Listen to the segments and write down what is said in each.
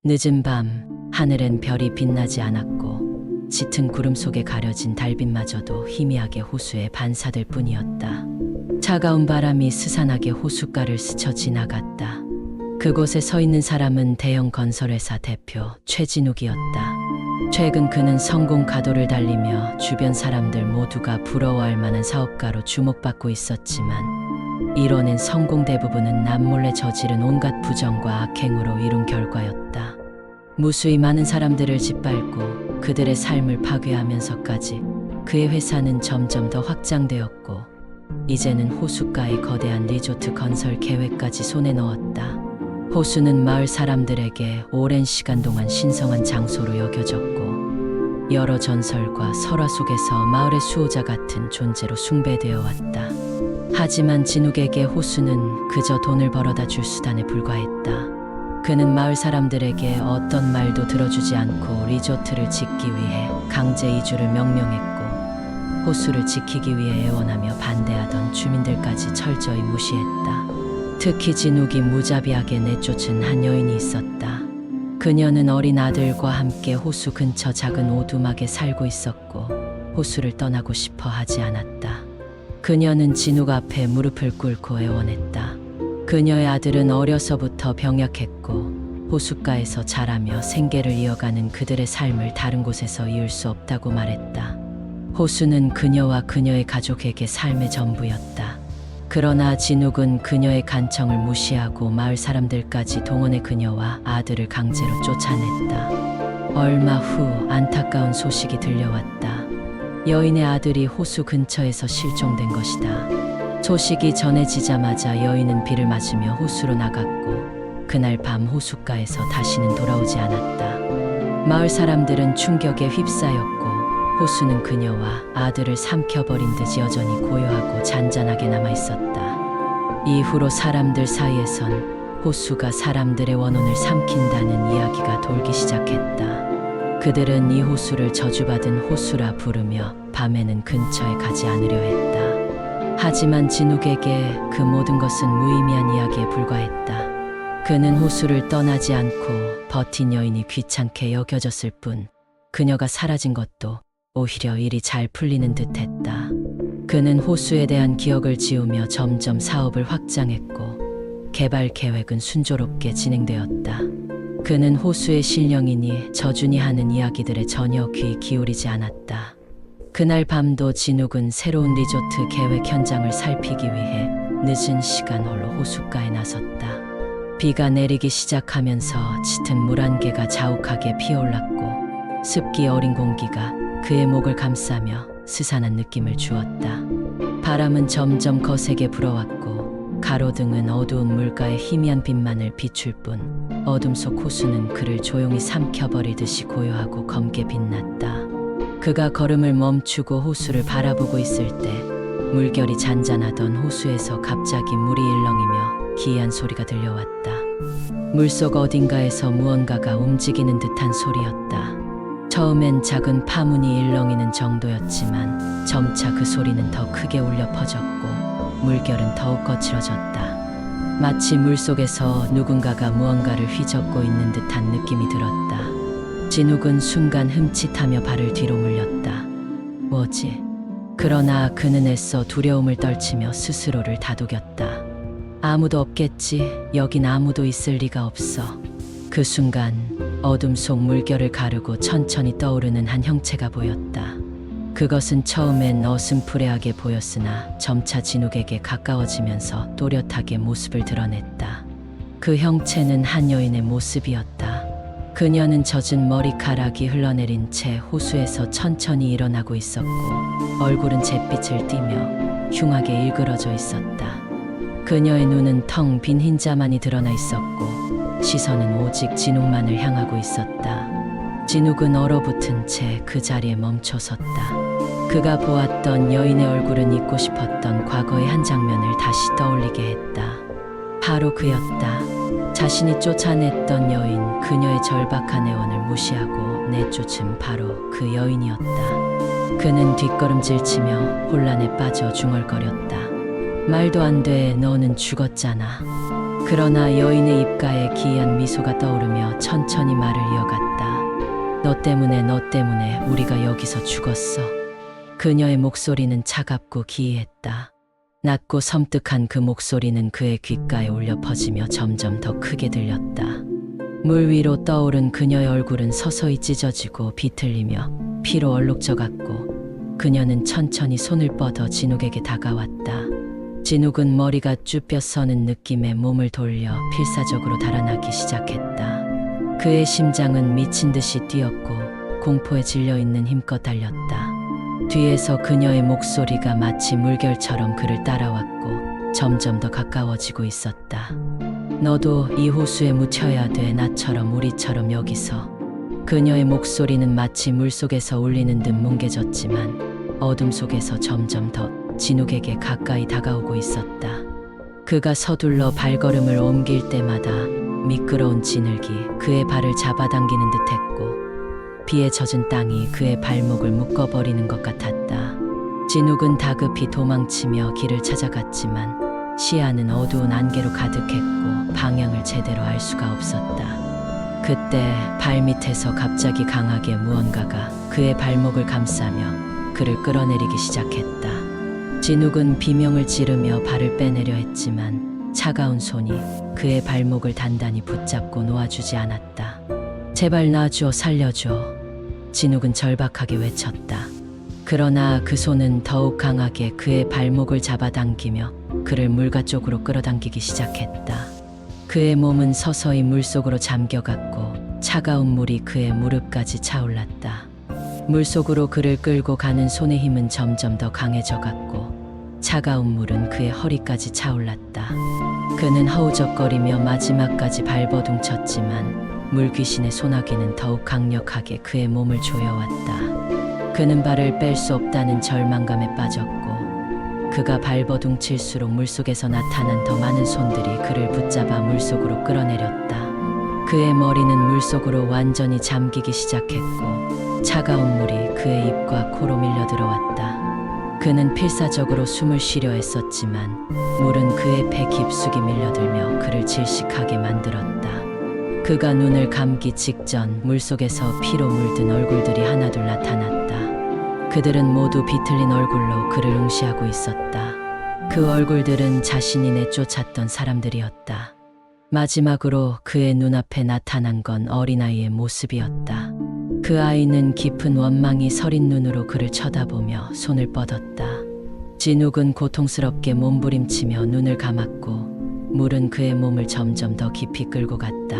늦은 밤 하늘엔 별이 빛나지 않았고 짙은 구름 속에 가려진 달빛마저도 희미하게 호수에 반사될 뿐이었다. 차가운 바람이 스산하게 호숫가를 스쳐 지나갔다. 그곳에 서 있는 사람은 대형 건설회사 대표 최진욱이었다. 최근 그는 성공 가도를 달리며 주변 사람들 모두가 부러워할 만한 사업가로 주목받고 있었지만 이뤄낸 성공 대부분은 남몰래 저지른 온갖 부정과 악행으로 이룬 결과였다. 무수히 많은 사람들을 짓밟고 그들의 삶을 파괴하면서까지 그의 회사는 점점 더 확장되었고 이제는 호숫가에 거대한 리조트 건설 계획까지 손에 넣었다. 호수는 마을 사람들에게 오랜 시간 동안 신성한 장소로 여겨졌고 여러 전설과 설화 속에서 마을의 수호자 같은 존재로 숭배되어 왔다. 하지만 진욱에게 호수는 그저 돈을 벌어다 줄 수단에 불과했다. 그는 마을 사람들에게 어떤 말도 들어주지 않고 리조트를 짓기 위해 강제 이주를 명령했고 호수를 지키기 위해 애원하며 반대하던 주민들까지 철저히 무시했다. 특히 진욱이 무자비하게 내쫓은 한 여인이 있었다. 그녀는 어린 아들과 함께 호수 근처 작은 오두막에 살고 있었고 호수를 떠나고 싶어 하지 않았다. 그녀는 진욱 앞에 무릎을 꿇고 애원했다. 그녀의 아들은 어려서부터 병약했고 호숫가에서 자라며 생계를 이어가는 그들의 삶을 다른 곳에서 이을 수 없다고 말했다. 호수는 그녀와 그녀의 가족에게 삶의 전부였다. 그러나 진욱은 그녀의 간청을 무시하고 마을 사람들까지 동원해 그녀와 아들을 강제로 쫓아냈다. 얼마 후 안타까운 소식이 들려왔다. 여인의 아들이 호수 근처에서 실종된 것이다. 소식이 전해지자마자 여인은 비를 맞으며 호수로 나갔고 그날 밤 호숫가에서 다시는 돌아오지 않았다. 마을 사람들은 충격에 휩싸였고 호수는 그녀와 아들을 삼켜버린 듯 여전히 고요하고 잔잔하게 남아있었다. 이후로 사람들 사이에선 호수가 사람들의 원혼을 삼킨다는 이야기가 돌기 시작했다. 그들은 이 호수를 저주받은 호수라 부르며 밤에는 근처에 가지 않으려 했다. 하지만 진욱에게 그 모든 것은 무의미한 이야기에 불과했다. 그는 호수를 떠나지 않고 버틴 여인이 귀찮게 여겨졌을 뿐 그녀가 사라진 것도 오히려 일이 잘 풀리는 듯했다. 그는 호수에 대한 기억을 지우며 점점 사업을 확장했고 개발 계획은 순조롭게 진행되었다. 그는 호수의 신령이니 저준이 하는 이야기들에 전혀 귀 기울이지 않았다. 그날 밤도 진욱은 새로운 리조트 계획 현장을 살피기 위해 늦은 시간 홀로 호숫가에 나섰다. 비가 내리기 시작하면서 짙은 물 안개가 자욱하게 피어올랐고 습기 어린 공기가 그의 목을 감싸며 스산한 느낌을 주었다. 바람은 점점 거세게 불어왔고 가로등은 어두운 물가에 희미한 빛만을 비출 뿐 어둠 속 호수는 그를 조용히 삼켜버리듯이 고요하고 검게 빛났다. 그가 걸음을 멈추고 호수를 바라보고 있을 때 물결이 잔잔하던 호수에서 갑자기 물이 일렁이며 기이한 소리가 들려왔다. 물속 어딘가에서 무언가가 움직이는 듯한 소리였다. 처음엔 작은 파문이 일렁이는 정도였지만 점차 그 소리는 더 크게 울려 퍼졌고 물결은 더욱 거칠어졌다. 마치 물속에서 누군가가 무언가를 휘젓고 있는 듯한 느낌이 들었다. 진욱은 순간 흠칫하며 발을 뒤로 물렸다. 뭐지? 그러나 그는 애써 두려움을 떨치며 스스로를 다독였다. 아무도 없겠지. 여긴 아무도 있을 리가 없어. 그 순간 어둠 속 물결을 가르고 천천히 떠오르는 한 형체가 보였다. 그것은 처음엔 어슴푸레하게 보였으나 점차 진욱에게 가까워지면서 또렷하게 모습을 드러냈다. 그 형체는 한 여인의 모습이었다. 그녀는 젖은 머리카락이 흘러내린 채 호수에서 천천히 일어나고 있었고 얼굴은 잿빛을 띠며 흉하게 일그러져 있었다. 그녀의 눈은 텅 빈 흰자만이 드러나 있었고 시선은 오직 진욱만을 향하고 있었다. 진욱은 얼어붙은 채 그 자리에 멈춰섰다. 그가 보았던 여인의 얼굴은 잊고 싶었던 과거의 한 장면을 다시 떠올리게 했다. 바로 그였다. 자신이 쫓아냈던 여인, 그녀의 절박한 애원을 무시하고 내쫓은 바로 그 여인이었다. 그는 뒷걸음질치며 혼란에 빠져 중얼거렸다. 말도 안 돼, 너는 죽었잖아. 그러나 여인의 입가에 기이한 미소가 떠오르며 천천히 말을 이어갔다. 너 때문에 우리가 여기서 죽었어. 그녀의 목소리는 차갑고 기이했다. 낮고 섬뜩한 그 목소리는 그의 귓가에 울려 퍼지며 점점 더 크게 들렸다. 물 위로 떠오른 그녀의 얼굴은 서서히 찢어지고 비틀리며 피로 얼룩져갔고 그녀는 천천히 손을 뻗어 진욱에게 다가왔다. 진욱은 머리가 쭈뼛 서는 느낌에 몸을 돌려 필사적으로 달아나기 시작했다. 그의 심장은 미친 듯이 뛰었고 공포에 질려있는 힘껏 달렸다. 뒤에서 그녀의 목소리가 마치 물결처럼 그를 따라왔고 점점 더 가까워지고 있었다. 너도 이 호수에 묻혀야 돼. 나처럼 우리처럼 여기서. 그녀의 목소리는 마치 물속에서 울리는 듯 뭉개졌지만 어둠 속에서 점점 더 진욱에게 가까이 다가오고 있었다. 그가 서둘러 발걸음을 옮길 때마다 미끄러운 진흙이 그의 발을 잡아당기는 듯했고 비에 젖은 땅이 그의 발목을 묶어버리는 것 같았다. 진욱은 다급히 도망치며 길을 찾아갔지만 시야는 어두운 안개로 가득했고 방향을 제대로 알 수가 없었다. 그때 발밑에서 갑자기 강하게 무언가가 그의 발목을 감싸며 그를 끌어내리기 시작했다. 진욱은 비명을 지르며 발을 빼내려 했지만 차가운 손이 그의 발목을 단단히 붙잡고 놓아주지 않았다. 제발 놔줘, 살려줘. 진욱은 절박하게 외쳤다. 그러나 그 손은 더욱 강하게 그의 발목을 잡아당기며 그를 물가 쪽으로 끌어당기기 시작했다. 그의 몸은 서서히 물속으로 잠겨갔고 차가운 물이 그의 무릎까지 차올랐다. 물속으로 그를 끌고 가는 손의 힘은 점점 더 강해져갔고 차가운 물은 그의 허리까지 차올랐다. 그는 허우적거리며 마지막까지 발버둥쳤지만 물귀신의 소나기는 더욱 강력하게 그의 몸을 조여왔다. 그는 발을 뺄 수 없다는 절망감에 빠졌고 그가 발버둥칠수록 물속에서 나타난 더 많은 손들이 그를 붙잡아 물속으로 끌어내렸다. 그의 머리는 물속으로 완전히 잠기기 시작했고 차가운 물이 그의 입과 코로 밀려 들어왔다. 그는 필사적으로 숨을 쉬려 했었지만 물은 그의 배 깊숙이 밀려들며 그를 질식하게 만들었다. 그가 눈을 감기 직전 물속에서 피로 물든 얼굴들이 하나둘 나타났다. 그들은 모두 비틀린 얼굴로 그를 응시하고 있었다. 그 얼굴들은 자신이 내쫓았던 사람들이었다. 마지막으로 그의 눈앞에 나타난 건 어린아이의 모습이었다. 그 아이는 깊은 원망이 서린 눈으로 그를 쳐다보며 손을 뻗었다. 진욱은 고통스럽게 몸부림치며 눈을 감았고 물은 그의 몸을 점점 더 깊이 끌고 갔다.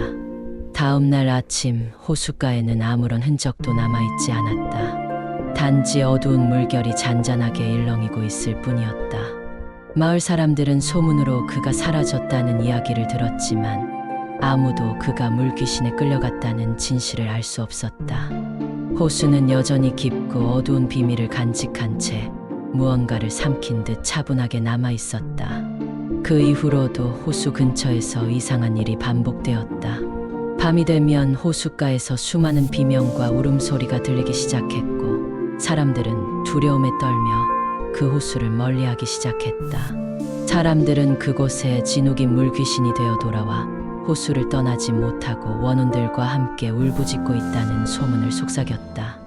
다음 날 아침 호숫가에는 아무런 흔적도 남아있지 않았다. 단지 어두운 물결이 잔잔하게 일렁이고 있을 뿐이었다. 마을 사람들은 소문으로 그가 사라졌다는 이야기를 들었지만 아무도 그가 물귀신에 끌려갔다는 진실을 알 수 없었다. 호수는 여전히 깊고 어두운 비밀을 간직한 채 무언가를 삼킨 듯 차분하게 남아있었다. 그 이후로도 호수 근처에서 이상한 일이 반복되었다. 밤이 되면 호숫가에서 수많은 비명과 울음소리가 들리기 시작했고 사람들은 두려움에 떨며 그 호수를 멀리하기 시작했다. 사람들은 그곳에 진욱이 물귀신이 되어 돌아와 호수를 떠나지 못하고 원혼들과 함께 울부짖고 있다는 소문을 속삭였다.